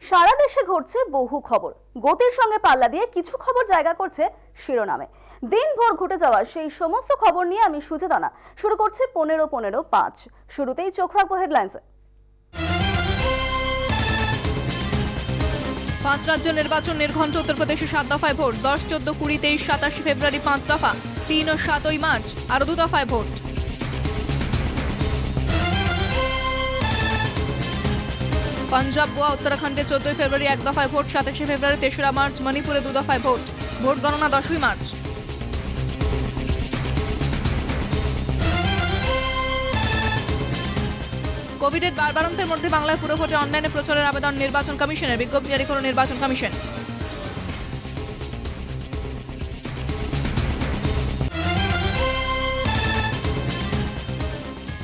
সারা দেশে ঘটছে বহু খবর, গতির সঙ্গে পাল্লা দিয়ে কিছু খবর জায়গা করছে শিরোনামে। দিনভর ঘটে যাওয়া সেই সমস্ত খবর নিয়ে আমি সুচেতনা শুরু করছি 15-15-5। শুরুতেই চোখ রাখবো হেডলাইন্সে। 5 রাজ্য নির্বাচন নির্ঘণ্ট। উত্তরপ্রদেশে 7 দফায় ভোট, 10, 14, 20, 23, 27 ফেব্রুয়ারি 5 দফা, 3 ও 7 মার্চ আরো 2 দফায় ভোট। পাঞ্জাব, গোয়া, উত্তরাখণ্ডে 14 ফেব্রুয়ারি 1 দফায় ভোট, 27 ফেব্রুয়ারি, 3রা মার্চ মণিপুরে 2 দফায় ভোট। ভোট গণনা 10ই মার্চ। কোভিডের বাড়বাড়ন্তের মধ্যে বাংলায় পুরো ভোটে অনলাইনে প্রচারের আবেদন নির্বাচন কমিশনের। বিজ্ঞপ্তি জারি করল নির্বাচন কমিশন।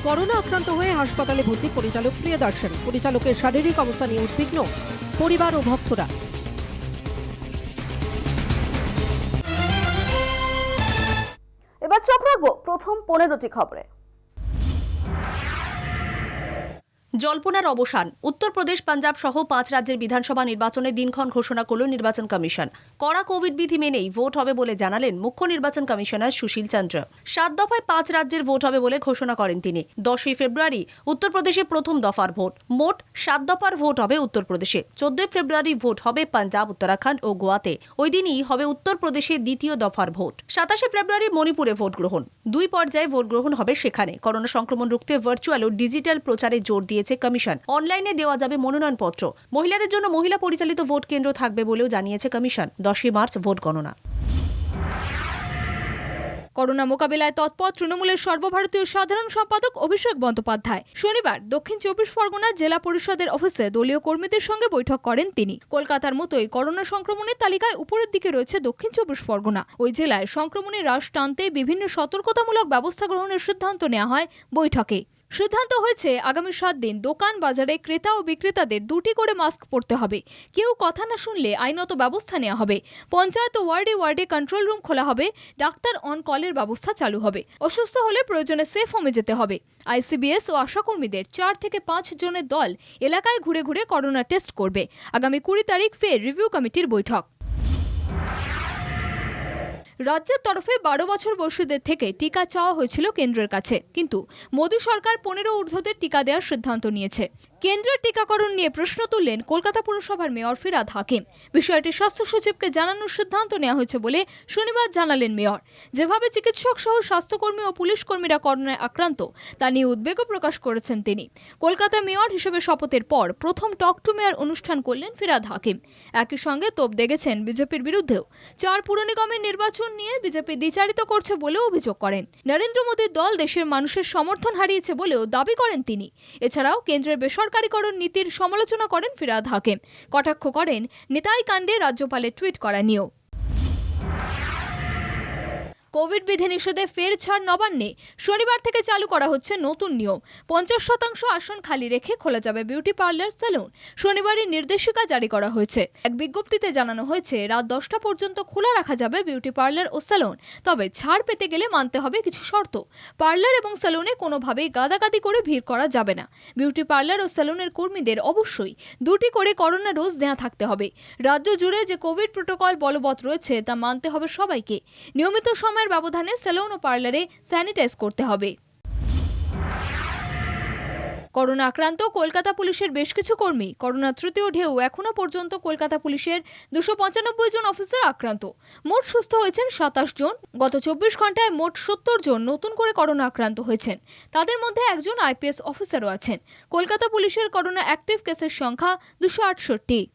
করোনা আক্রান্ত হয়ে হাসপাতালে ভর্তি পরিচালক প্রিয়দর্শন। পরিচালকের শারীরিক অবস্থা নিয়ে উদ্বিগ্ন পরিবার ও ভক্তরা। এবার চোখ রাখবো প্রথম 15টি খবরে। জল্পনার অবসান। উত্তরপ্রদেশ, পাঞ্জাব সহ 5 রাজ্যের বিধানসভা নির্বাচনের দিনক্ষণ ঘোষণা করল নির্বাচন কমিশন। কড়া কোভিড বিধি মেনেই ভোট হবে বলে জানালেন মুখ্য নির্বাচন কমিশনার সুশীল চন্দ্র। 7 দফায় 5 রাজ্যের ভোট হবে বলে ঘোষণা করেন তিনি। 10ই ফেব্রুয়ারি উত্তরপ্রদেশে প্রথম দফার ভোট। মোট 7 দফার ভোট হবে উত্তরপ্রদেশে। 14 ফেব্রুয়ারি ভোট হবে পাঞ্জাব, উত্তরাখণ্ড ও গোয়াতে। ওই দিনই হবে উত্তরপ্রদেশে দ্বিতীয় দফার ভোট। 27 ফেব্রুয়ারি মণিপুরে ভোট গ্রহণ। 2 পর্যায়ে ভোট গ্রহণ হবে সেখানে। করোনা সংক্রমণ রুখতে ভার্চুয়াল ও ডিজিটাল প্রচারে জোর দিয়েছে কমিশন। অনলাইনে দেওয়া যাবে মনোনয়নপত্র। মহিলাদের জন্য মহিলা পরিচালিত ভোট কেন্দ্র থাকবে বলেও জানিয়েছে কমিশন। 10ই মার্চ ভোট গণনা। করোনা মোকাবিলায় তৎপর তৃণমূলের সর্বভারতীয় সাধারণ সম্পাদক অভিষেক বন্দ্যোপাধ্যায় শনিবার দক্ষিণ 24 পরগনা জেলা পরিষদের অফিসে দলীয় কর্মীদের সঙ্গে বৈঠক করেন তিনি। কলকাতার মতোই করোনা সংক্রমণের তালিকায় উপরের দিকে রয়েছে দক্ষিণ 24 পরগনা। ওই জেলায় সংক্রমণের হ্রাস টানতে বিভিন্ন সতর্কতামূলক ব্যবস্থা গ্রহণের সিদ্ধান্ত নেওয়া হয় বৈঠকে। সিদ্ধান্ত হয়েছে আগামী 7 দিন দোকান বাজারে ক্রেতা ও বিক্রেতাদের 2টি করে মাস্ক পরতে হবে। কেউ কথা না শুনলে আইনত ব্যবস্থা নেওয়া হবে। পঞ্চায়েত ও ওয়ার্ডে ওয়ার্ডে কন্ট্রোল রুম খোলা হবে। ডাক্তার অন কলের ব্যবস্থা চালু হবে। অসুস্থ হলে প্রয়োজনে সেফ হোমে যেতে হবে। আইসিবিএস ও আশাকর্মীদের 4 থেকে 5 জনের দল এলাকায় ঘুরে ঘুরে করোনা টেস্ট করবে। আগামী 20 তারিখ ফের রিভিউ কমিটির বৈঠক। রাজ্যের তরফে 12 বছর বয়সীদের থেকে টিকা চাওয়া হয়েছিল কেন্দ্রের কাছে, কিন্তু মোদী সরকার 15 ঊর্ধ্বদের টিকা দেওয়ার সিদ্ধান্ত নিয়েছে। কেন্দ্রের টিকাকরণ নিয়ে প্রশ্ন তুললেন কলকাতা পুরসভার মেয়র ফিরহাদ হাকিম। বিষয়টি স্বাস্থ্য সচিবকে জানানোর সিদ্ধান্ত নেওয়া হয়েছে বলে শনিবার জানালেন মেয়র। যেভাবে চিকিৎসক সহ স্বাস্থ্যকর্মী ও পুলিশ কর্মীরা করোনায় আক্রান্ত তা নিয়ে উদ্বেগও প্রকাশ করেছেন তিনি। কলকাতা মেয়র হিসেবে শপথের পর প্রথম টক টু মেয়র অনুষ্ঠান করলেন ফিরহাদ হাকিম। একই সঙ্গে তোপ দেখেছেন বিজেপির বিরুদ্ধেও। 4 পুর নিগমের নির্বাচন নিয়ে বিজেপি দ্বিচারিত করছে বলেও অভিযোগ করেন। নরেন্দ্র মোদীর দল দেশের মানুষের সমর্থন হারিয়েছে বলেও দাবি করেন তিনি। এছাড়াও কেন্দ্রের বেসরকারীকরণ নীতির সমালোচনা করেন ফিরহাদ হাকিম। কটাক্ষ করেন নিতাই কাণ্ডে রাজ্যপালের টুইট করা নিয়েও। কোভিড বিধিনিষেধে ফের ছাড় নবান্নে। শনিবার থেকে চালু করা হচ্ছে নতুন নিয়ম। 50% আসন খালি রেখে খোলা যাবে বিউটি পার্লার, সেলুন। শনিবারই নির্দেশিকা জারি করা হয়েছে। এক বিজ্ঞপ্তিতে জানানো হয়েছে রাত 10টা পর্যন্ত খোলা রাখা যাবে বিউটি পার্লার ও সেলুন। তবে ছাড় পেতে গেলে মানতে হবে কিছু শর্ত। পার্লার এবং সেলুনে কোনোভাবেই গাদাগাদি করে ভিড় করা যাবে না। বিউটি পার্লার ও সেলুনের কর্মীদের অবশ্যই 2টি করে করোনা ডোজ নেওয়া থাকতে হবে। রাজ্য জুড়ে যে কোভিড প্রোটোকল বলবৎ রয়েছে তা মানতে হবে সবাইকে। নিয়মিত সময় ব্যবধানে সেলুন ও পার্লারে স্যানিটাইজ করতে হবে। করোনা আক্রান্ত কলকাতা পুলিশের বেশ কিছু কর্মী। করোনা তৃতীয় ঢেউ এখনো পর্যন্ত কলকাতা পুলিশের 295 জন অফিসার আক্রান্ত। মোট সুস্থ হয়েছেন 27 জন। গত 24 ঘন্টায় মোট 70 জন নতুন করে করোনা আক্রান্ত হয়েছেন। তাদের মধ্যে একজন আইপিএস অফিসারও আছেন। কলকাতা পুলিশের করোনা অ্যাক্টিভ কেসের সংখ্যা 268।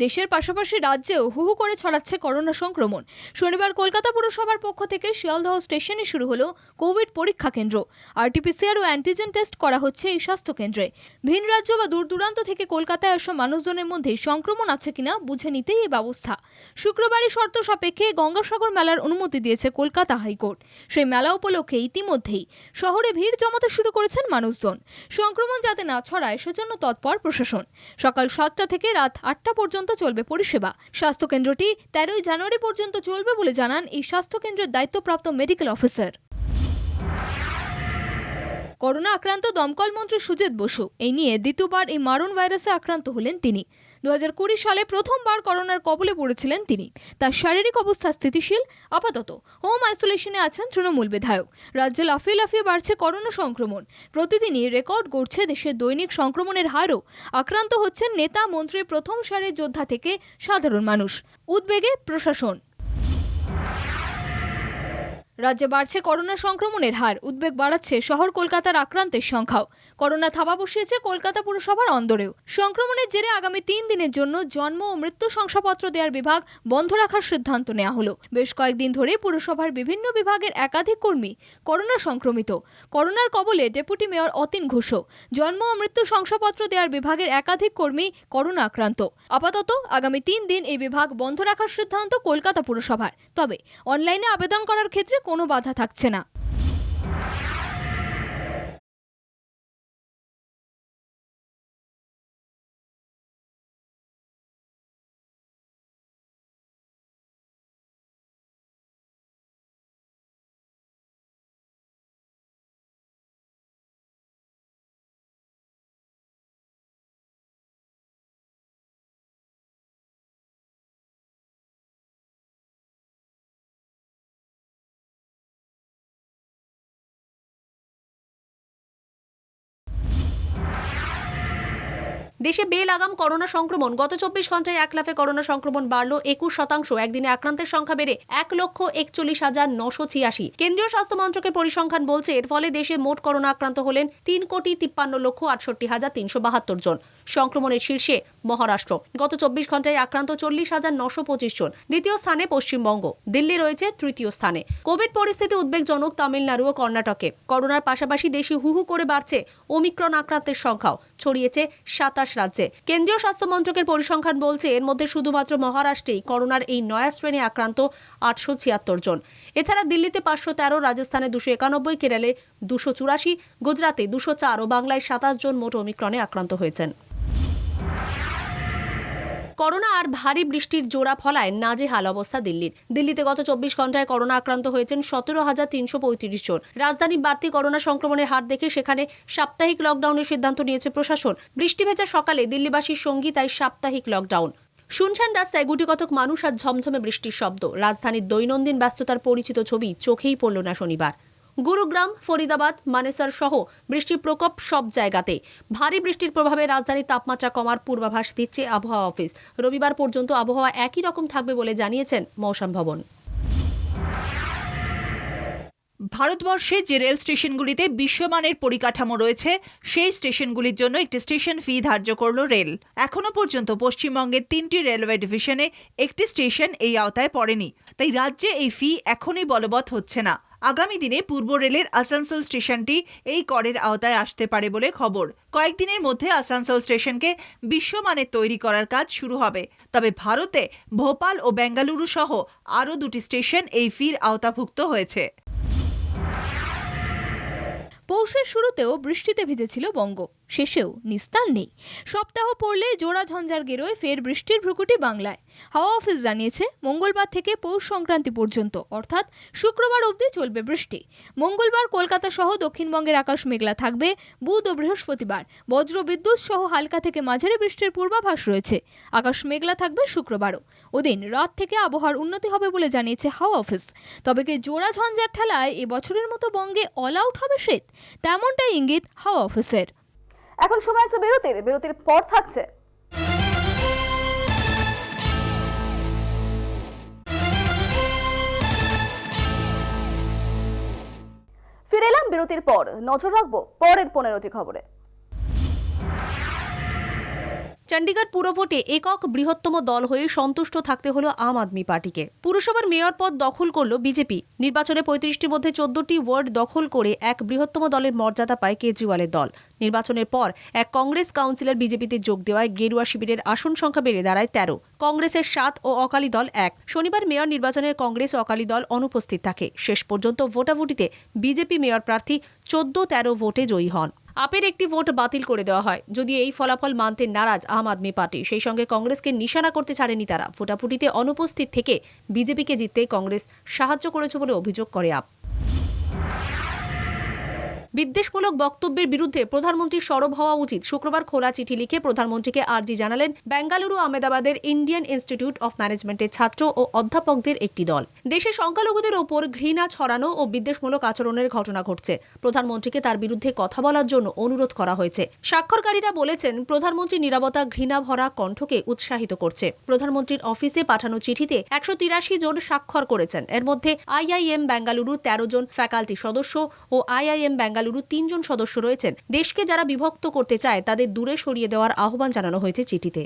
দেশের পাশাপাশি রাজ্যেও হু হু করে ছড়াচ্ছে করোনা সংক্রমণ। শনিবার কলকাতা পুরসভার পক্ষ থেকে শিয়ালদহ স্টেশনে শুরু হলো কোভিড পরীক্ষা কেন্দ্র। আরটিপিসিআর ও অ্যান্টিজেন টেস্ট করা হচ্ছে এই স্বাস্থ্য কেন্দ্রে। ভিন রাজ্য বা দূর দূরান্ত থেকে কলকাতায় আসা মানুষজনের মধ্যে সংক্রমণ আছে কিনা বুঝে নিতেই এই ব্যবস্থা। শুক্রবারই শর্ত সাপেক্ষে গঙ্গাসাগর মেলার অনুমতি দিয়েছে কলকাতা হাইকোর্ট। সেই মেলা উপলক্ষে ইতিমধ্যেই শহরে ভিড় জমাতে শুরু করেছেন মানুষজন। সংক্রমণ যাতে না ছড়ায় সেজন্য তৎপর প্রশাসন। সকাল 7টা থেকে রাত 8টা পর্যন্ত চলবে পরিষেবা। স্বাস্থ্য কেন্দ্রটি 13 জানুয়ারি পর্যন্ত চলবে বলে জানান এই স্বাস্থ্য কেন্দ্রের দায়িত্বপ্রাপ্ত মেডিকেল অফিসার। করোনা আক্রান্ত দমকল মন্ত্রী সুজিত বসু এই নিয়ে দ্বিতীয়বার এই মারণ ভাইরাসে আক্রান্ত হলেন তিনি। 2020 সালে প্রথমবার করোনার কবলে পড়েছিলেন তিনি। তার শারীরিক অবস্থা স্থিতিশীল, আপাতত হোম আইসোলেশনে আছেন তৃণমূল বিধায়ক। রাজ্যে লাফিয়ে লাফিয়ে বাড়ছে করোনা সংক্রমণ, প্রতিদিনই রেকর্ড গড়ছে দেশের দৈনিক সংক্রমণের হারও। আক্রান্ত হচ্ছেন নেতা, মন্ত্রী, প্রথম সারির যোদ্ধা থেকে সাধারণ মানুষ। উদ্বেগে প্রশাসন। রাজ্যে বাড়ছে করোনা সংক্রমণের হার, উদ্বেগ বাড়াচ্ছে শহর কলকাতার আক্রান্তের সংখ্যাও। করোনা থাবা বসিয়েছে কলকাতা পুরসভার অন্দরেও। সংক্রমণের জেরে আগামী 3 দিনের জন্য জন্ম ও মৃত্যু শংসাপত্র দেওয়ার বিভাগ বন্ধ রাখার সিদ্ধান্ত নেওয়া হলো। বেশ কয়েকদিন ধরে পুরসভার বিভিন্ন বিভাগের একাধিক কর্মী করোনা সংক্রমিত। করোনার কবলে ডেপুটি মেয়র অতীন ঘোষও। জন্ম ও মৃত্যু শংসাপত্র দেওয়ার বিভাগের একাধিক কর্মী করোনা আক্রান্ত। আপাতত আগামী 3 দিন এই বিভাগ বন্ধ রাখার সিদ্ধান্ত কলকাতা পুরসভার। তবে অনলাইনে আবেদন করার ক্ষেত্রে কোনো বাধা থাকছে না। দেশে বেলাগাম করোনা সংক্রমণ। গত 24 ঘন্টায় 1 লাফে করোনা সংক্রমণ বাড়ল 21%। একদিনে আক্রান্তের সংখ্যা বেড়ে 1,41,986। কেন্দ্রীয় স্বাস্থ্য মন্ত্রকের পরিসংখ্যান বলছে, এর ফলে দেশে মোট করোনা আক্রান্ত হলেন 3,53,68,072 জন। সংক্রমণের শীর্ষে মহারাষ্ট্র। গত 24 ঘন্টায় আক্রান্ত 40,925 জন। দ্বিতীয় স্থানে পশ্চিমবঙ্গ। দিল্লি রয়েছে তৃতীয় স্থানে। কোভিড পরিস্থিতি উদ্বেগজনক তামিলনাড়ু ও কর্ণাটকে। করোনার পাশাপাশি দেশে হুহু করে বাড়ছে ওমিক্রন আক্রান্তের সংখ্যাও, ছড়িয়েছে 27 রাজ্যে। কেন্দ্রীয় স্বাস্থ্য মন্ত্রকের পরিসংখ্যান বলছে, এর মধ্যে শুধুমাত্র মহারাষ্ট্রেই করোনার এই নয়া শ্রেণী আক্রান্ত 876 জন। এছাড়া দিল্লিতে 513, রাজস্থানে 291, কেরালে 284, গুজরাতে 204 ও বাংলায় 27 জন মোট ওমিক্রনে আক্রান্ত হয়েছেন। করোনা আর ভারী বৃষ্টির জোড়া ফলায় নাজেহাল অবস্থা দিল্লির। দিল্লিতে গত 24 ঘন্টায় করোনা আক্রান্ত হয়েছেন 17,335 জন। রাজধানী বাড়তি করোনা সংক্রমণের হার দেখে সেখানে সাপ্তাহিক লকডাউনের সিদ্ধান্ত নিয়েছে প্রশাসন। বৃষ্টি ভেজা সকালে দিল্লিবাসীর সঙ্গী তাই সাপ্তাহিক লকডাউন। শুনশান রাস্তায় গুটিকতক মানুষ আর ঝমঝমে বৃষ্টির শব্দ। রাজধানীর দৈনন্দিন ব্যস্ততার পরিচিত ছবি চোখেই পড়ল না শনিবার। গুরুগ্রাম, ফরিদাবাদ, মানেসার সহ বৃষ্টির প্রকোপ সব জায়গাতে। ভারী বৃষ্টির প্রভাবে রাজধানীর তাপমাত্রা কমার পূর্বাভাস দিচ্ছে আবহাওয়া অফিস। রবিবার পর্যন্ত আবহাওয়া একই রকম থাকবে বলে জানিয়েছেন মৌসুম ভবন। ভারতবর্ষে যে রেল স্টেশনগুলিতে বিশ্বমানের পরিকাঠামো রয়েছে, সেই স্টেশনগুলির জন্য একটি স্টেশন ফি ধার্য করল রেল। এখনো পর্যন্ত পশ্চিমবঙ্গের 3টি রেলওয়ে ডিভিশনে একটি স্টেশন এই আওতায় পড়েনি, তাই রাজ্যে এই ফি এখনই বলবৎ হচ্ছে না। আগামী দিনে পূর্ব রেলের আসানসোল স্টেশনটি এই করের আওতায় আসতে পারে বলে খবর। কয়েকদিনের মধ্যে আসানসোল স্টেশনকে বিশ্বমানের তৈরি করার কাজ শুরু হবে। তবে ভারতে ভোপাল ও বেঙ্গালুরু সহ আরও 2টি স্টেশন এই ফির আওতাভুক্ত হয়েছে। পৌষের শুরুতেও বৃষ্টিতে ভিজেছিল বঙ্গ, শেষেও নিস্তার নেই। সপ্তাহ পড়লে জোড়া ঝঞ্ঝার গেরোয় ফের বৃষ্টির ভ্রুকুটি বাংলায়। হাওয়া অফিস জানিয়েছে, মঙ্গলবার থেকে পৌষ সংক্রান্তি পর্যন্ত অর্থাৎ শুক্রবার অবধি চলবে বৃষ্টি। মঙ্গলবার কলকাতা সহ দক্ষিণবঙ্গের আকাশ মেঘলা থাকবে। বুধ ও বৃহস্পতিবার বজ্র বিদ্যুৎ সহ হালকা থেকে মাঝারি বৃষ্টির পূর্বাভাস রয়েছে। আকাশ মেঘলা থাকবে শুক্রবারও। ওদিন রাত থেকে আবহাওয়ার উন্নতি হবে বলে জানিয়েছে হাওয়া অফিস। তবে কি জোড়া ঝঞ্ঝার ঠেলায় এবছরের মতো বঙ্গে অল আউট হবে শীত? তেমনটাই ইঙ্গিত হাওয়া অফিসের। এখন সময় একটা বিরতির পর থাকছে ফিরে এলাম বিরতির পর। নজর রাখবো পরের 15টি খবরে। চণ্ডীগড় পুরভোটে একক বৃহত্তম দল হয়ে সন্তুষ্ট থাকতে হলো আম আদমি পার্টিকে। পুরসভার মেয়র পদ দখল করল বিজেপি। নির্বাচনে 35টির মধ্যে 14টি ওয়ার্ড দখল করে এক বৃহত্তম দলের মর্যাদা পায় কেজরিওয়ালের দল। নির্বাচনের পর এক কংগ্রেস কাউন্সিলর বিজেপিতে যোগ দেওয়ায় গেরুয়া শিবিরের আসন সংখ্যা বেড়ে দাঁড়ায় 13। কংগ্রেসের 7 ও অকালি দল 1। শনিবার মেয়র নির্বাচনে কংগ্রেস ও অকালি দল অনুপস্থিত থাকে। শেষ পর্যন্ত ভোটাভুটিতে বিজেপি মেয়র প্রার্থী 14-13 ভোটে জয়ী হন। আপের একটি ভোট বাতিল করে দেওয়া হয়। যদি এই ফলাফল মানতে নারাজ আম আদমি পার্টি, সেই সঙ্গে কংগ্রেসকে নিশানা করতে ছাড়েনি তারা। ভোটাভুটিতে অনুপস্থিত থেকে বিজেপিকে জিততে কংগ্রেস সাহায্য করেছে বলে অভিযোগ করে আপ। বিদ্বেষমূলক বক্তব্যের বিরুদ্ধে প্রধানমন্ত্রীর সরব হওয়া উচিত। শুক্রবার খোলা চিঠি লিখে প্রধানমন্ত্রীকে আর্জি জানালেন বেঙ্গালুরু আহমেদাবাদের ইন্ডিয়ান ইনস্টিটিউট অফ ম্যানেজমেন্টের ছাত্র ও অধ্যাপকদের একটি দল। দেশে সংখ্যালঘুদের ওপর ঘৃণা ছড়ানো ও বিদ্বেষমূলক আচরণের ঘটনা ঘটছে। প্রধানমন্ত্রীকে তার বিরুদ্ধে কথা বলার জন্য অনুরোধ করা হয়েছে। স্বাক্ষরকারীরা বলেছেন, প্রধানমন্ত্রী নীরবতা ঘৃণা ভরা কণ্ঠকে উৎসাহিত করছে। প্রধানমন্ত্রীর অফিসে পাঠানো চিঠিতে 183 জন স্বাক্ষর করেছেন। এর মধ্যে আইআইএম বেঙ্গালুরু 13 জন ফ্যাকাল্টি সদস্য ও আইআইএম বেঙ্গালুরু 3 জন সদস্য রয়েছেন। দেশকে যারা বিভক্ত করতে চায় তাদের দূরে সরিয়ে দেওয়ার আহ্বান জানানো হয়েছে চিঠিতে।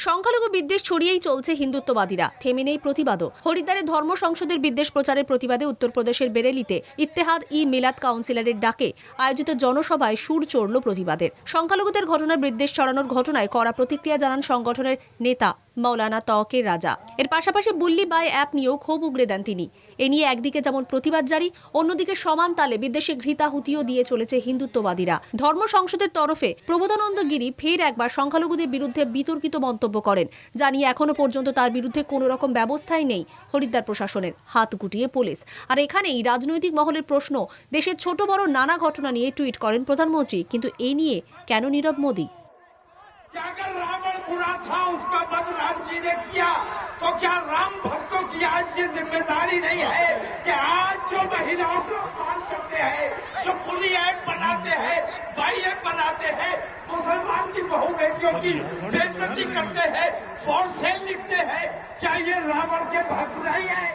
সংখ্যালঘু বিদ্বেষ ছড়িয়েই চলছে হিন্দুত্ববাদীরা, থেমে নেই প্রতিবাদও। হরিদ্বারে ধর্ম সংসদের বিদ্বেষ প্রচারের প্রতিবাদে উত্তরপ্রদেশের বেরেলিতে ইত্তেহাদ ই মিলাদ কাউন্সিলরের ডাকে আয়োজিত জনসভায় সুর চড়ল প্রতিবাদের। সংখ্যালঘুদের ঘটনার বিদ্বেষ ছড়ানোর ঘটনায় কড়া প্রতিক্রিয়া জানান সংগঠনের নেতা মৌলানা তওয়াক্কের রাজা। এর পাশাপাশি বুল্লি বাই অ্যাপ নিয়েও ক্ষোভ উগরে দেন তিনি। এ নিয়ে একদিকে যেমন প্রতিবাদ জারি, অন্যদিকে সমান তালে বিদ্বেষে ঘৃতাহুতিও দিয়ে চলেছে হিন্দুত্ববাদীরা। ধর্ম সংসদের তরফে প্রবোধানন্দ গিরি ফের একবার সংখ্যালঘুদের বিরুদ্ধে বিতর্কিত মন্তব্য করেন, জানিয়ে এখনো পর্যন্ত তার বিরুদ্ধে কোনো রকম ব্যবস্থাই নেই হরিদ্বার প্রশাসনের, হাত গুটিয়ে পুলিশ। আর এখানেই রাজনৈতিক মহলের প্রশ্ন, দেশের ছোট বড় নানা ঘটনা নিয়ে টুইট করেন প্রধানমন্ত্রী, কিন্তু এ নিয়ে কেন নীরব মোদী? अगर रावण बुरा था, उसका वध राम जी ने किया, तो क्या राम भक्तों की आज ये जिम्मेदारी नहीं है कि आज जो महिलाओं को अपमान करते हैं, जो पुली ऐप बनाते हैं, भाई ऐप बनाते हैं, मुसलमान की बहु बेटियों की बेइज्जती करते हैं, फॉर सेल लिखते हैं, क्या ये रावण के भक्त नहीं है?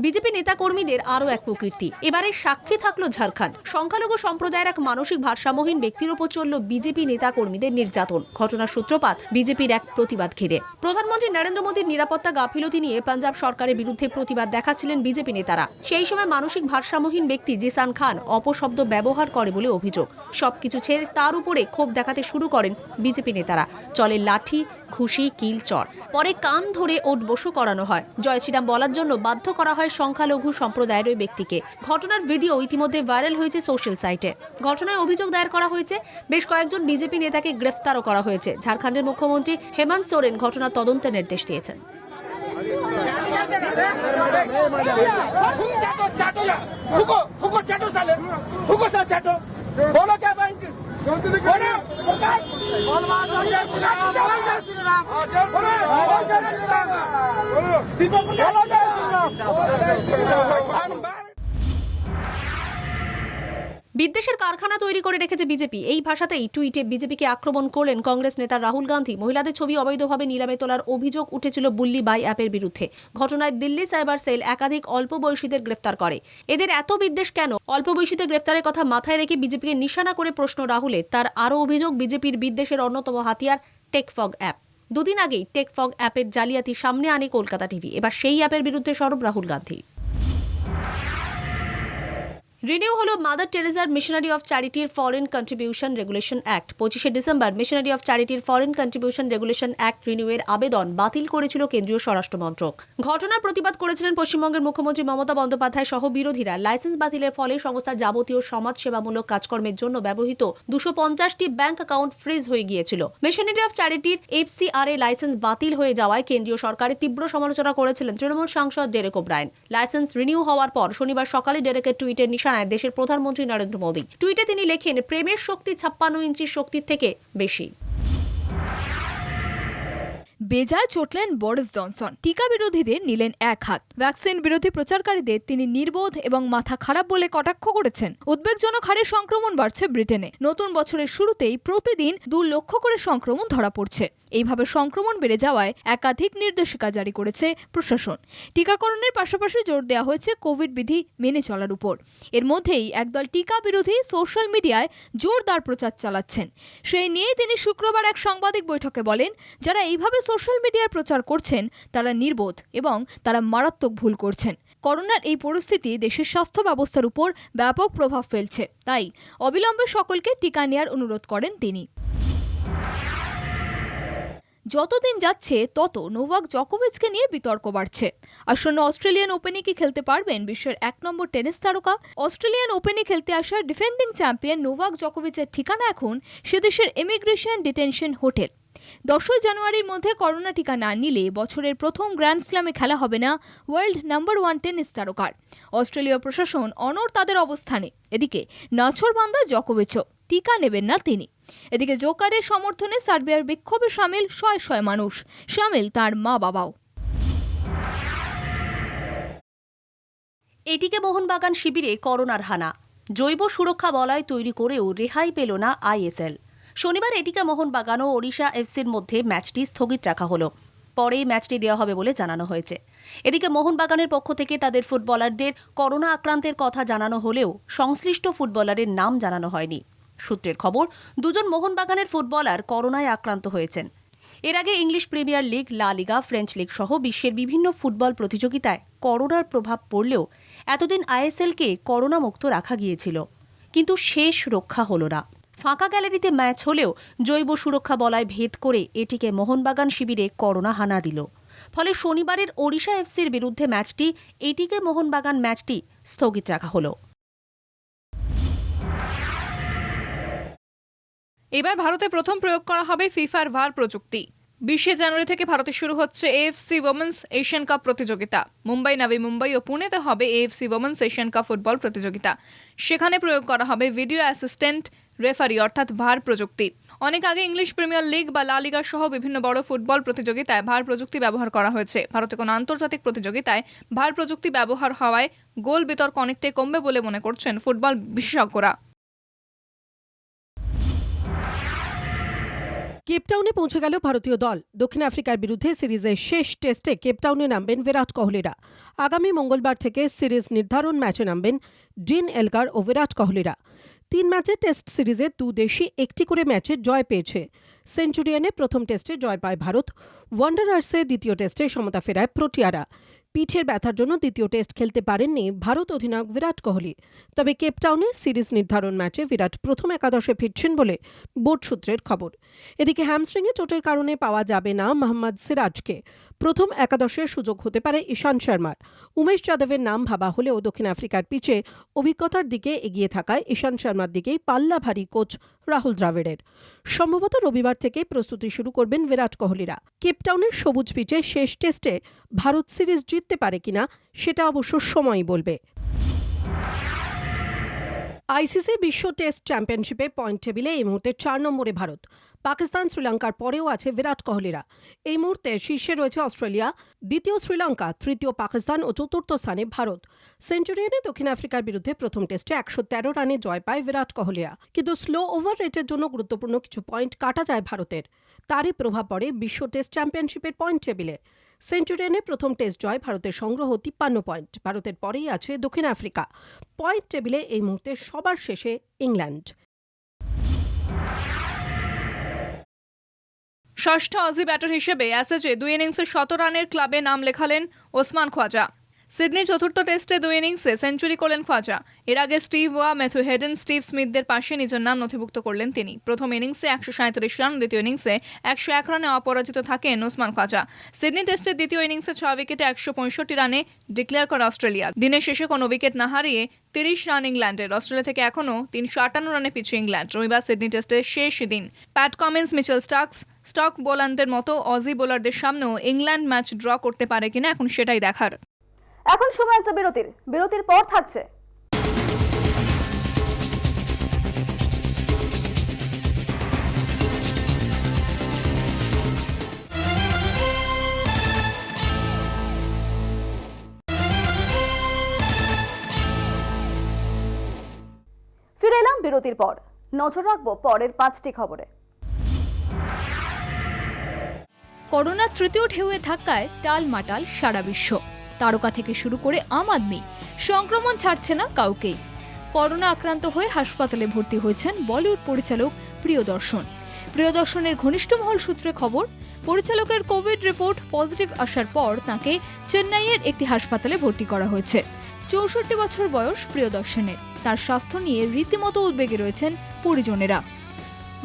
বিজেপি নেতাকর্মীদের আরও এক প্রকৃতি। এবারে সাক্ষী থাকলো ঝাড়খণ্ড। সংখ্যালঘু সম্প্রদায়ের এক মানসিক ভারসাম্যহীন ব্যক্তির ওপর চলল বিজেপি নেতাকর্মীদের নির্যাতন। ঘটনার সূত্রপাত বিজেপির এক প্রতিবাদ ঘিরে। প্রধানমন্ত্রী নরেন্দ্র মোদীর নিরাপত্তা গাফিলতি নিয়ে পাঞ্জাব সরকারের বিরুদ্ধে প্রতিবাদ দেখাচ্ছিলেন বিজেপি নেতারা। সেই সময় মানসিক ভারসাম্যহীন ব্যক্তি জিসান খান অপশব্দ ব্যবহার করে বলে অভিযোগ। সবকিছু ছেড়ে তার উপরে ক্ষোভ দেখাতে শুরু করেন বিজেপি নেতারা। চলে লাঠি, ঘুষি, কিল, চড়। পরে কান ধরে ওঠবসও করানো হয়। জয় শ্রীরাম বলার জন্য বাধ্য করা হয় সংখ্যালঘু সম্প্রদায়ের ওই ব্যক্তিকে। ঘটনার ভিডিও ইতিমধ্যে ভাইরাল হয়েছে সোশ্যাল সাইটে। ঘটনায় অভিযোগ দায়ের করা হয়েছে। বেশ কয়েকজন বিজেপি নেতাকে গ্রেফতারও করা হয়েছে। ঝাড়খণ্ডের মুখ্যমন্ত্রী হেমন্ত সোরেন ঘটনার তদন্তের নির্দেশ দিয়েছেন। বিদ্বেষের কারখানা তৈরি করে রেখেছে বিজেপি। এই ভাষাতেই টুইটে বিজেপিকে আক্রমণ করলেন কংগ্রেস নেতা রাহুল গান্ধী। মহিলাদের ছবি অবৈধভাবে নিলামে তোলার অভিযোগ উঠেছিল বুল্লি বাই অ্যাপের বিরুদ্ধে। ঘটনায় দিল্লি সাইবার সেল একাধিক অল্প বয়সীদের গ্রেফতার করে। এদের এত বিদ্বেষ কেন? অল্প বয়সীদের গ্রেফতারের কথা মাথায় রেখে বিজেপিকে নিশানা করে প্রশ্ন রাহুলের। তার আরও অভিযোগ, বিজেপির বিদ্বেষের অন্যতম হাতিয়ার টেকফগ অ্যাপ। দুদিন আগেই টেকফগ অ্যাপের জালিয়াতি সামনে আনে কলকাতা টিভি। এবার সেই অ্যাপের বিরুদ্ধে সরব রাহুল গান্ধী। রিনিউ হলো মাদার টেরেজার মিশনারি অফ চ্যারিটির ফরেন কন্ট্রিবিউশন রেগুলেশন অ্যাক্ট। 25শে ডিসেম্বর মিশনারি অফ চ্যারিটির ফরেন কন্ট্রিবিউশন রেগুলেশন অ্যাক্ট রিনিউয়ের আবেদন বাতিল করেছিল কেন্দ্রীয় স্বরাষ্ট্র মন্ত্রক। ঘটনার প্রতিবাদ করেছিলেন পশ্চিমবঙ্গের মুখ্যমন্ত্রী মমতা বন্দ্যোপাধ্যায় সহ বিরোধীরা। লাইসেন্স বাতিলের ফলে সংস্থার যাবতীয় সমাজসেবামূলক কাজকর্মের জন্য ব্যবহৃত 250টি ব্যাংক অ্যাকাউন্ট ফ্রিজ হয়ে গিয়েছিল। মিশনারি অফ চ্যারিটির FCRA লাইসেন্স বাতিল হয়ে যাওয়ায় কেন্দ্রীয় সরকারের তীব্র সমালোচনা করেছিলেন তৃণমূল সাংসদ ডেরেক ওব্রায়েন। লাইসেন্স রিনিউ হওয়ার পর শনিবার সকালে ডেরেকের টুইটের নিশানায় দেশের প্রধানমন্ত্রী নরেন্দ্র মোদী। টুইটে তিনি লেখেন, প্রেমের শক্তি 56 ইঞ্চির শক্তির থেকে বেশি। বেজায় চটলেন বরিস জনসন। টিকা বিরোধীদের নিলেন এক হাত। ভ্যাকসিন বিরোধী প্রচারকারীদের তিনি নির্বোধ এবং মাথা খারাপ বলে কটাক্ষ করেছেন। উদ্বেগজনক হারে সংক্রমণ বাড়ছে ব্রিটেনে। নতুন বছরের শুরুতেই প্রতিদিন 2 লক্ষ করে সংক্রমণ ধরা পড়ছে। এইভাবে সংক্রমণ বেড়ে যাওয়ায় একাধিক নির্দেশিকা জারি করেছে প্রশাসন। টিকাকরণের পাশাপাশি জোর দেওয়া হয়েছে কোভিড বিধি মেনে চলার উপর। এর মধ্যেই একদল টিকা বিরোধী সোশ্যাল মিডিয়ায় জোরদার প্রচার চালাচ্ছেন। সেই নিয়েই তিনি শুক্রবার এক সাংবাদিক বৈঠকে বলেন, যারা এইভাবে সোশ্যাল মিডিয়ায় প্রচার করছেন তারা নির্বোধ এবং তারা মারাত্মক ভুল করছেন। করোনার এই পরিস্থিতি দেশের স্বাস্থ্য ব্যবস্থার উপর ব্যাপক প্রভাব ফেলছে। তাই অবিলম্বে সকলকে টিকা নেওয়ার অনুরোধ করেন তিনি। যতদিন যাচ্ছে তত নোভাক জকোভিচকে নিয়ে বিতর্ক বাড়ছে। আসন্ন অস্ট্রেলিয়ান ওপেনে কি খেলতে পারবেন বিশ্বের 1 নম্বর টেনিস তারকা? অস্ট্রেলিয়ান ওপেনে খেলতে আসা ডিফেন্ডিং চ্যাম্পিয়ন নোভাক জকোভিচের ঠিকানা এখন সে দেশের ইমিগ্রেশন ডিটেনশন হোটেল। 10 জানুয়ারির মধ্যে করোনা টিকা না নিলে বছরের প্রথম গ্র্যান্ড স্ল্যামে খেলা হবে না ওয়ার্ল্ড নাম্বার 1 টেনিস তারকার। অস্ট্রেলীয় প্রশাসন অনড় তাদের অবস্থানে। এদিকে নাছোড়বান্দা জকোভিচও টিকা নেবেন না তিনি। এদিকে জোকারের সমর্থনে সার্বিয়ার বিক্ষোভে সামিল শয়ে শয়ে মানুষ, সামিল তার মা বাবাও। এটিকে মোহনবাগান শিবিরে করোনার হানা, জৈব সুরক্ষা বলয় তৈরি করেও রেহাই পেল না আইএসএল। শনিবার এটিকে মোহনবাগান ও ওড়িশা এফসির মধ্যে ম্যাচটি স্থগিত রাখা হলো। পরে ম্যাচটি দেওয়া হবে বলে জানানো হয়েছে। এদিকে মোহনবাগানের পক্ষ থেকে তাদের ফুটবলারদের করোনা আক্রান্তের কথা জানানো হলেও সংশ্লিষ্ট ফুটবলারের নাম জানানো হয়নি। সূত্রের খবর, দুজন মোহনবাগানের ফুটবলার করোনায় আক্রান্ত হয়েছেন। এর আগে ইংলিশ প্রিমিয়ার লিগ, লা লিগা, ফ্রেঞ্চ লিগ সহ বিশ্বের বিভিন্ন ফুটবল প্রতিযোগিতায় করোনার প্রভাব পড়লেও এতদিন আইএসএলকে করোনা মুক্ত রাখা গিয়েছিল, কিন্তু শেষ রক্ষা হলো না। ফাঁকা গ্যালারিতে ম্যাচ হলেও জৈব সুরক্ষা বলয় ভেদ করে এটিকে মোহনবাগান শিবিরে করোনা হানা দিল। ফলে শনিবারের ওড়িশা এফসির বিরুদ্ধে ম্যাচটি, এটিকে মোহনবাগান ম্যাচটি স্থগিত রাখা হলো। এবার ভারতে প্রথম প্রয়োগ করা হবে ফিফার ভার প্রযুক্তি। 20 জানুয়ারি থেকে ভারতে শুরু হচ্ছে এএফসি ওমেন্স এশিয়ান কাপ প্রতিযোগিতা। মুম্বাই, নাভি মুম্বাই ও পুনেতে হবে AFC women's Asian cup football প্রতিযোগিতা। সেখানে প্রয়োগ করা হবে ভিডিও অ্যাসিস্ট্যান্ট রেফারি অর্থাৎ ভার প্রযুক্তি। অনেক আগে ইংলিশ প্রিমিয়ার লিগ বা লা লিগা সহ বিভিন্ন বড় ফুটবল প্রতিযোগিতায় ভার প্রযুক্তি ব্যবহার করা হয়েছে। ভারতে কোনো আন্তর্জাতিক প্রতিযোগিতায় ভার প্রযুক্তি ব্যবহার হওয়ায় গোল বিতর্ক অনেকটাই কমবে বলে মনে করছেন ফুটবল বিশেষজ্ঞরা। কেপটাউনে পৌঁছে গেল ভারতীয় দল। দক্ষিণ আফ্রিকার বিরুদ্ধে সিরিজের শেষ টেস্টে কেপটাউনে নামবেন বিরাট কোহলিরা। আগামী মঙ্গলবার থেকে সিরিজ নির্ধারণ ম্যাচে নামবেন ডিন এলগার ও বিরাট কোহলিরা। 3 ম্যাচের টেস্ট সিরিজে দুদেশই একটি করে ম্যাচে জয় পেয়েছে। সেঞ্চুরিয়ানে প্রথম টেস্টে জয় পায় ভারত। ওয়ান্ডারার্সে দ্বিতীয় টেস্টে সমতা ফেরায় প্রোটিয়ারা। পিঠের ব্যথার জন্য দ্বিতীয় টেস্ট খেলতে পারেননি ভারত অধিনায়ক বিরাট কোহলি। তবে কেপটাউনে সিরিজ নির্ধারণ ম্যাচে বিরাট প্রথম একাদশে ফিরছেন বলে বোর্ড সূত্রের খবর। এদিকে হ্যামস্ট্রিংয়ে চোটের কারণে পাওয়া যাবে না মোহাম্মদ সিরাজকে। প্রথম একাদশের সুযোগ হতে পারে ঈশান্ত শর্মার। উমেশ যাদবের নাম ভাবা হলেও দক্ষিণ আফ্রিকার পিচে অভিজ্ঞতার দিকে এগিয়ে থাকায় ঈশান্ত শর্মার দিকেই পাল্লা ভারী কোচ রাহুল দ্রাবিড়ের। সম্ভবত রবিবার থেকে প্রস্তুতি শুরু করবেন বিরাট কোহলিরা। কেপটাউনের সবুজ পিচে শেষ টেস্টে ভারত সিরিজ জিততে পারে কিনা সেটা অবশ্য সময়ই বলবে। আইসিসি বিশ্ব টেস্ট চ্যাম্পিয়নশিপে পয়েন্ট টেবিলে এই মুহূর্তে 4 নম্বরে ভারত। পাকিস্তান, শ্রীলঙ্কার পরেও আছে বিরাট কোহলিরা। এই মুহূর্তে শীর্ষে রয়েছে অস্ট্রেলিয়া, দ্বিতীয় শ্রীলঙ্কা, তৃতীয় পাকিস্তান ও চতুর্থ স্থানে ভারত। সেঞ্চুরিয়ানে দক্ষিণ আফ্রিকার বিরুদ্ধে প্রথম টেস্টে 113 রানে জয় পায় বিরাট কোহলিরা। কিন্তু স্লো ওভার রেটের জন্য গুরুত্বপূর্ণ কিছু পয়েন্ট কাটা যায় ভারতের। তারই প্রভাব পড়ে বিশ্ব টেস্ট চ্যাম্পিয়নশিপের পয়েন্ট টেবিলে। সেঞ্চুরিয়ানে প্রথম টেস্ট জয় ভারতের সংগ্রহ 53 পয়েন্ট। ভারতের পরেই আছে দক্ষিণ আফ্রিকা। পয়েন্ট টেবিলে এই মুহূর্তে সবার শেষে ইংল্যান্ড। ষষ্ঠ অজি ব্যাটার হিসেবে অ্যাসেজে 2 ইনিংসে 100 রানের ক্লাবে নাম লেখালেন ওসমান খোয়াজা। সিডনি চতুর্থ টেস্টে 2 ইনিংসে সেঞ্চুরি করলেন খোয়াজা। এর আগে স্টিভ ওয়া, ম্যাথু হেডেন, স্টিভ স্মিথদের পাশে নিজের নাম নথিভুক্ত করলেন তিনি। প্রথম ইনিংসে 137 রান, দ্বিতীয় ইনিংসে 101 রানে অপরাজিত থাকেন ওসমান খোয়াজা। সিডনি টেস্টের দ্বিতীয় ইনিংসে 6 উইকেটে 165 রানে ডিক্লেয়ার করে অস্ট্রেলিয়া। দিনের শেষে কোনো উইকেট না হারিয়ে 30 রান ইংল্যান্ডের। অস্ট্রেলিয়া থেকে এখনও 358 রানে পিছিয়ে ইংল্যান্ড। রবিবার সিডনি টেস্টের শেষ দিন। প্যাট কামিন্স, মিচেল স্টক বোলারদের মতো অজি বোলারদের সামনেও ইংল্যান্ড ম্যাচ ড্র করতে পারে কিনা এখন সেটাই দেখার। এখন সময় একটা বিরতির পর থাকছে ফিরে এলাম বিরতির পর। নজর রাখবো পরের 5টি খবরে। করোনার তৃতীয় ঢেউয়ে ধাক্কায় টালমাটাল সারা বিশ্ব। তারকা থেকে শুরু করে আম আদমি, সংক্রমণ ছাড়ছে না কাউকেই। করোনা আক্রান্ত হয়ে হাসপাতালে ভর্তি হয়েছেন বলিউড পরিচালক প্রিয়দর্শনের ঘনিষ্ঠ মহল সূত্রে খবর, পরিচালকের কোভিড রিপোর্ট পজিটিভ আসার পর তাকে চেন্নাইয়ের একটি হাসপাতালে ভর্তি করা হয়েছে। 64 বছর বয়স প্রিয়দর্শনের। তার স্বাস্থ্য নিয়ে রীতিমতো উদ্বেগে রয়েছেন পরিজনেরা।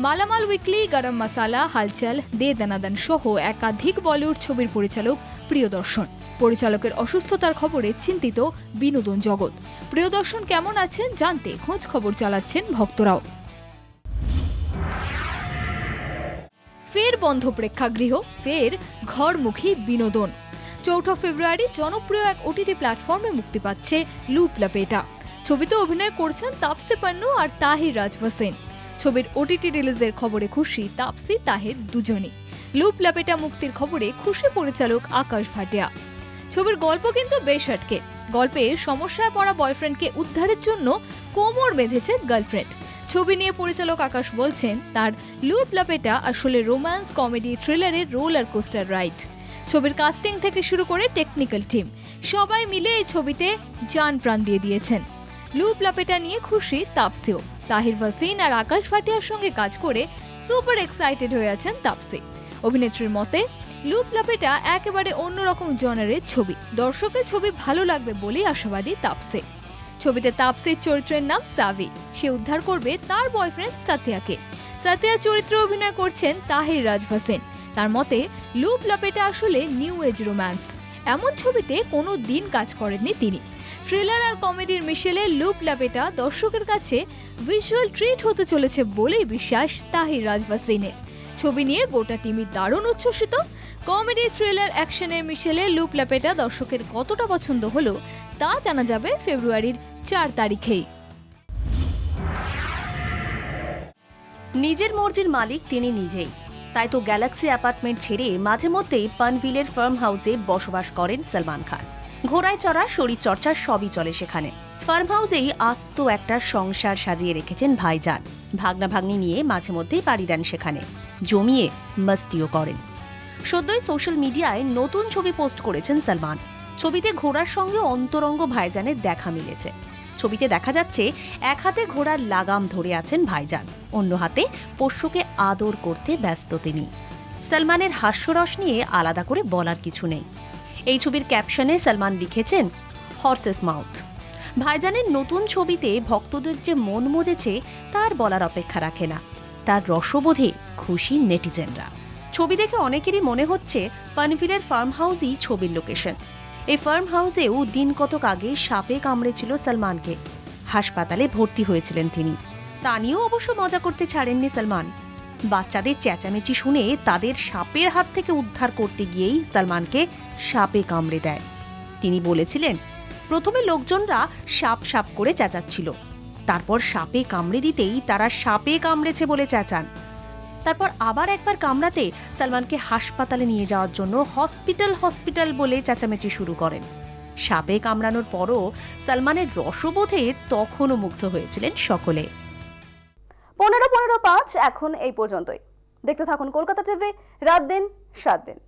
মালামাল উইকলি, গরম মশালা, হালচাল, দে দানাদান সহ একাধিক বলিউড ছবির পরিচালক প্রিয়দর্শন। পরিচালকের অসুস্থতার খবরে চিন্তিত বিনোদন জগৎ। প্রিয়দর্শন কেমন আছেন জানতে খোঁজ খবর চালাচ্ছেন ভক্তরাও। ফের বন্ধ প্রেক্ষাগৃহ, ফের ঘরমুখী বিনোদন। 4 ফেব্রুয়ারি জনপ্রিয় এক ওটিটি প্ল্যাটফর্মে মুক্তি পাচ্ছে লুপ লাপেটা। ছবিতে অভিনয় করছেন তাপসী পান্নু আর তাহির রাজভাসেন। ছবির ওটিটি রিলিজের খবরে খুশি তাপসী তাহির দুজনই। লুপ লাপেটা মুক্তির খবরে খুশি পরিচালক আকাশ ভাটিয়া। ছবির গল্প কিন্তু বেশ আটকে। গল্পে সমস্যায় পড়া বয়ফ্রেন্ডকে উদ্ধারের জন্য কোমর বেঁধেছে গার্লফ্রেন্ড। ছবি নিয়ে পরিচালক আকাশ বলছেন, তার লুপ লাপেটা আসলে রোম্যান্স কমেডি থ্রিলারের রোলার কোস্টার রাইড। ছবির কাস্টিং থেকে শুরু করে টেকনিক্যাল টিম সবাই মিলে এই ছবিতে জান প্রাণ দিয়ে দিয়েছেন। লুপ লাপেটা নিয়ে খুশি তাপসীও। তাহির ভাসিন আর আকাশ ভাটিয়ার সঙ্গে কাজ করে সুপার এক্সাইটেড হয়ে আছেন তাপসী। অভিনেত্রীর মতে লুপ লাপেটা একেবারে অন্যরকম জনারের ছবি। দর্শকের ছবি ভালো লাগবে বলেই আশাবাদী তাপসী। ছবিতে তাপসীর চরিত্রের নাম সাভি। সে উদ্ধার করবে তার বয়ফ্রেন্ড সাথিয়াকে। সাথিয়ার চরিত্রে অভিনয় করছেন তাহির রাজভাসেন। তার মতে লুপ লাপেটা আসলে নিউ এজ রোম্যান্স। এমন ছবিতে কোনো দিন কাজ করেননি তিনি। থ্রিলার আর কমেডির মিশেলে লুপ লাপেটা দর্শকের কাছে ভিজুয়াল ট্রিট হতে চলেছে বলেই বিশ্বাস তাহির রাজভাসেনের। ছবি নিয়ে গোটা টিমই দারুণ উচ্ছ্বসিত। কমেডি থ্রিলার অ্যাকশনের মিশেলে লুপ লাপেটা দর্শকের কতটা পছন্দ হলো তা জানা যাবে ফেব্রুয়ারির 4 তারিখেই। নিজের মর্জির মালিক তিনি নিজেই। তাই তো গ্যালাক্সি অ্যাপার্টমেন্ট ছেড়ে মাঝে মধ্যেই পানভিলের ফার্ম হাউসে বসবাস করেন সালমান খান। ঘোড়ায় চড়া, শরীর চর্চা সবই চলে সেখানে। ফার্ম হাউসেই আস্ত একটা সংসার সাজিয়ে রেখেছেন ভাইজান। ভাগনা ভাগ্নি নিয়ে মাঝে মধ্যেই পাড়ি দেন সেখানে, জমিয়ে মস্তিও করেন। সদ্যই সোশ্যাল মিডিয়ায় নতুন ছবি পোস্ট করেছেন সালমান। ছবিতে ঘোড়ার সঙ্গে অন্তরঙ্গ ভাইজানের দেখা মিলেছে। ছবিতে দেখা যাচ্ছে এক হাতে ঘোড়ার লাগাম ধরে আছেন ভাইজান, অন্য হাতে পোষ্যকে আদর করতে ব্যস্ত তিনি। সালমানের হাস্যরস নিয়ে আলাদা করে বলার কিছু নেই। এই ছবির ক্যাপশনে সালমান লিখেছেন, হর্সেস মাউথ। ভাইজানের নতুন ছবিতে ভক্তদের যে মন মজেছে তার বলার অপেক্ষা রাখে না। তার রসবোধে খুশি নেটিজেনরা। ছবি দেখে অনেকেরই মনে হচ্ছে পানভিলের ফার্ম হাউসই ছবির লোকেশন। এই ফার্ম হাউসেও দিন কতক আগে সাপে কামড়েছিল সালমানকে। হাসপাতালে ভর্তি হয়েছিলেন তিনি। তা নিয়েও অবশ্য মজা করতে ছাড়েননি সালমান। বাচ্চাদের চেঁচামেচি শুনে তাদের সাপের হাত থেকে উদ্ধার করতে গিয়েই সালমানকে সাপে কামড়ে দেয়। তিনি বলেছিলেন, প্রথমে লোকজনরা সাপ সাপ করে চেঁচাচ্ছিল, তারপর সাপে কামড়ে দিতেই তারা সাপে কামড়েছে বলে চেঁচান। তারপর আবার একবার কামড়াতে সালমানকে হাসপাতালে নিয়ে যাওয়ার জন্য হসপিটাল বলে চেঁচামেচি শুরু করেন। সাপে কামড়ানোর পরও সালমানের রসবোধে তখনও মুগ্ধ হয়েছিলেন সকলে। 15:05 এখন এই পর্যন্তই। দেখতে থাকুন কলকাতা টিভি, রাত দিন 7 দিন।